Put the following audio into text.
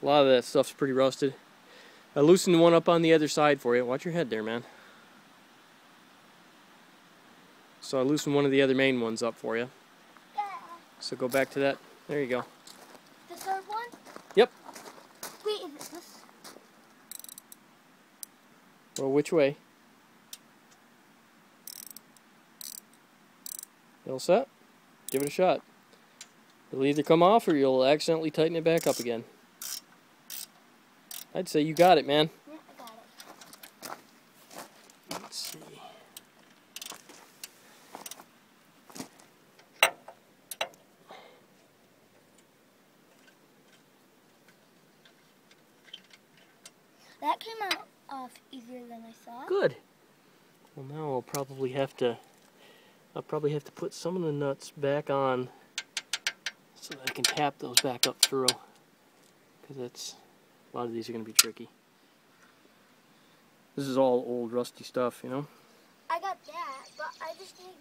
A lot of that stuff's pretty rusted. I loosened one up on the other side for you. Watch your head there, man. So I loosened one of the other main ones up for you. Yeah. So go back to that. There you go. The third one? Yep. Wait, is it this? Well, which way? You all set? Give it a shot. It'll either come off or you'll accidentally tighten it back up again. I'd say you got it, man. Yeah, I got it. Let's see. That came out off easier than I thought. Good. Well, now I'll probably have to put some of the nuts back on so that I can tap those back up through. Because a lot of these are going to be tricky. This is all old rusty stuff, you know. I got that, but I just need